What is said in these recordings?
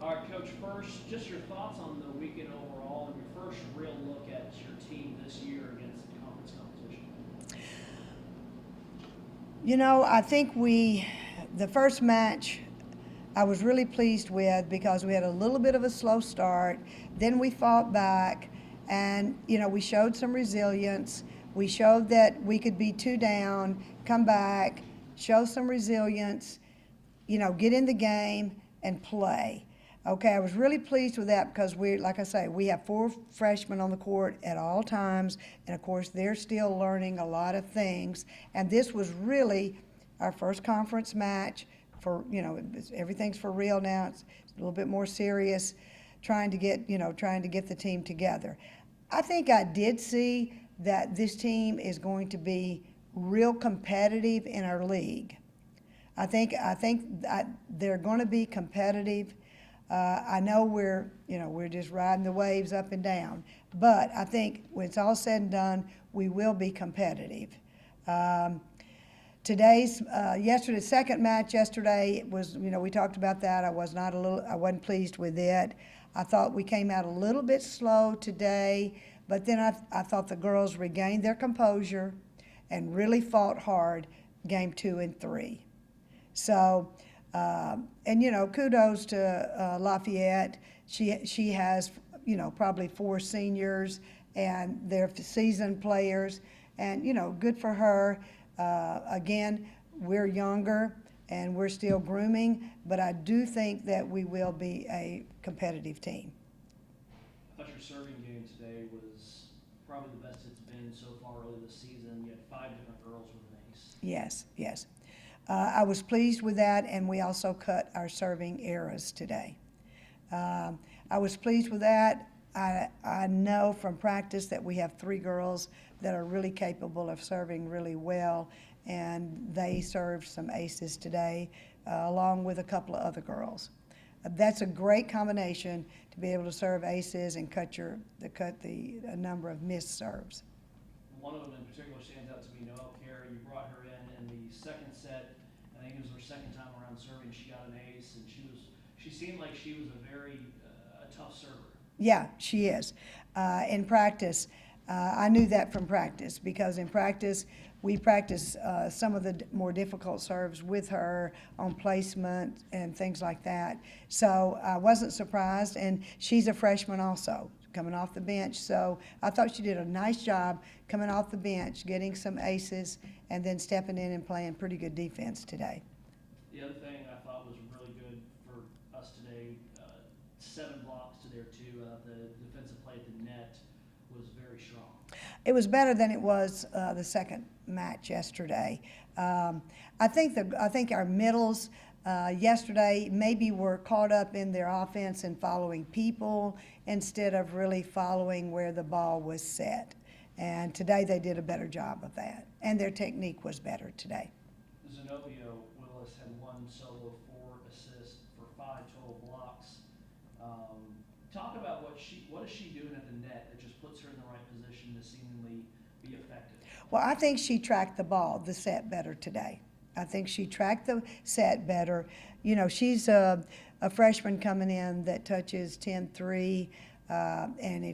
All right, Coach, first, just your thoughts on the weekend overall and your first real look at your team this year against the conference competition. You know, I think the first match, I was really pleased with because we had a little bit of a slow start. Then we fought back and, we showed some resilience. We showed that we could be 2 down, come back, show some resilience, get in the game and play. Okay, I was really pleased with that because like I say, we have 4 freshmen on the court at all times, and of course they're still learning a lot of things. And this was really our first conference match for, everything's for real now. It's a little bit more serious, trying to get the team together. I think I did see that this team is going to be real competitive in our league. I think they're going to be competitive. I know we're just riding the waves up and down, but I think when it's all said and done, we will be competitive. Yesterday's second match yesterday was, we talked about that. I wasn't pleased with it. I thought we came out a little bit slow today, but then I thought the girls regained their composure and really fought hard game 2 and 3. So, kudos to Lafayette. She has, probably 4 seniors, and they're seasoned players, and, good for her. Again, we're younger, and we're still grooming, but I do think that we will be a competitive team. I thought your serving game today was probably the best it's been so far early this season. You had 5 different girls with an ace. Yes. I was pleased with that, and we also cut our serving errors today. I was pleased with that. I know from practice that we have 3 girls that are really capable of serving really well, and they served some aces today, along with a couple of other girls. That's a great combination to be able to serve aces and cut the number of missed serves. One of them in particular stands out to me, Noelle Carey. You brought her in the second set. I think it was her second time around serving. She got an ace, and she seemed like she was a very tough server. Yeah, she is. In practice, I knew that from practice because in practice, we practice some of the more difficult serves with her on placement and things like that. So I wasn't surprised, and she's a freshman also, coming off the bench. So I thought she did a nice job coming off the bench, getting some aces, and then stepping in and playing pretty good defense today. The other thing I thought was really good for us today, 7 blocks to their 2. The defensive play at the net was very strong. It was better than it was the second match yesterday. I think our middles yesterday maybe were caught up in their offense and following people instead of really following where the ball was set. And today they did a better job of that, and their technique was better today. Zenobia Willis had 1 solo, 4 assists for 5 total blocks. Talk about what is she doing at the net that just puts her in the right position to seemingly be effective? Well, I think she tracked the set better today. I think she tracked the set better. She's a freshman coming in that touches 10-3, and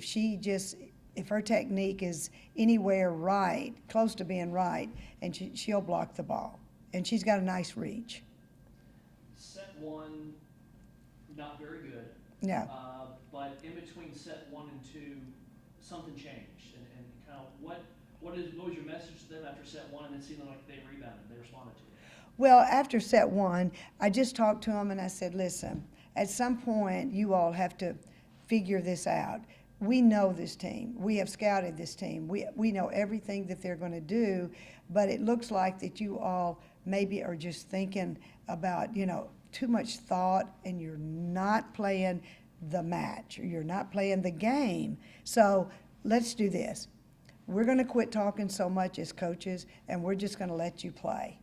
if her technique is anywhere right, close to being right, and she'll block the ball. And she's got a nice reach. Set 1, not very good. No. But in between set 1 and 2, something changed. And kind of what was your message to them after set 1, and it seemed like they rebounded, they responded to it? Well, after set 1, I just talked to them and I said, listen, at some point you all have to figure this out. We know this team. We have scouted this team. We know everything that they're going to do, but it looks like that you all maybe are just thinking about, too much thought, and you're not playing the match, or you're not playing the game. So let's do this. We're going to quit talking so much as coaches, and we're just going to let you play.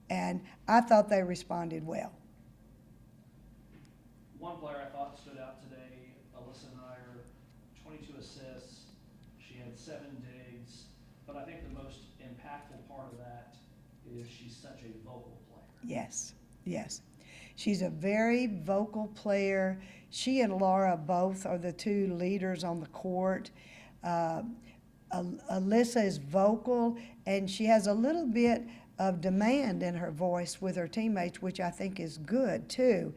And I thought they responded well. One player I thought stood out today, Alyssa Nyer, 22 assists. She had 7 digs, but I think the most impactful part of that is she's such a vocal player. Yes. She's a very vocal player. She and Laura both are the two leaders on the court. Alyssa is vocal, and she has a little bit of demand in her voice with her teammates, which I think is good too.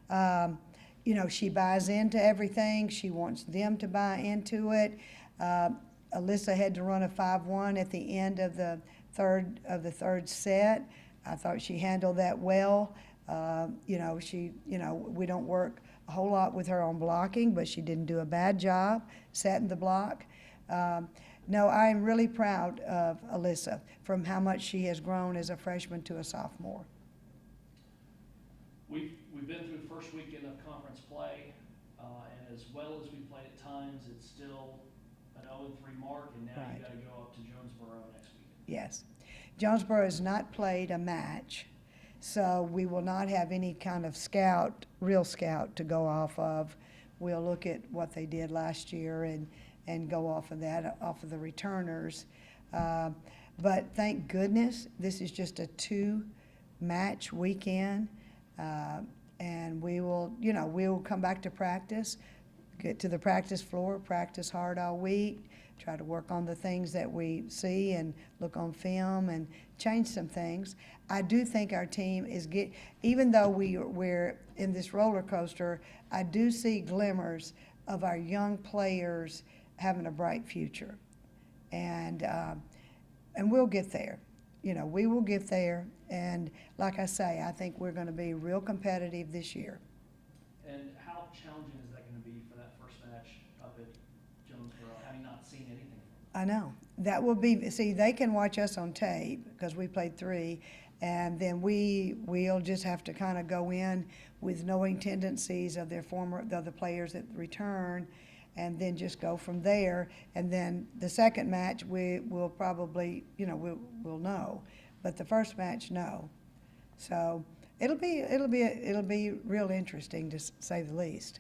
You know, she buys into everything. She wants them to buy into it. Alyssa had to run a 5-1 at the end of the third set. I thought she handled that well. You know, we don't work a whole lot with her on blocking, but she didn't do a bad job setting the block. No, I am really proud of Alyssa from how much she has grown as a freshman to a sophomore. We've been through the first weekend of conference play, and as well as we played at times, it's still an 0-3 mark, and now Right. you got to go up to Jonesboro next weekend. Yes. Jonesboro has not played a match, so we will not have any kind of real scout to go off of. We'll look at what they did last year and go off of that, off of the returners. But thank goodness, this is just a 2-match weekend. And we will come back to practice, get to the practice floor, practice hard all week, try to work on the things that we see and look on film and change some things. I do think our team is even though we're in this roller coaster, I do see glimmers of our young players having a bright future. And we'll get there. You know, we will get there. And like I say, I think we're going to be real competitive this year. And how challenging is that going to be for that first match up at Jonesboro, having not seen anything? I know. That will be, see, they can watch us on tape because we played 3, and then we'll just have to kind of go in with knowing tendencies of the players that return, and then just go from there. And then the second match, we will probably, we'll know. But the first match, no. So it'll be real interesting, to say the least.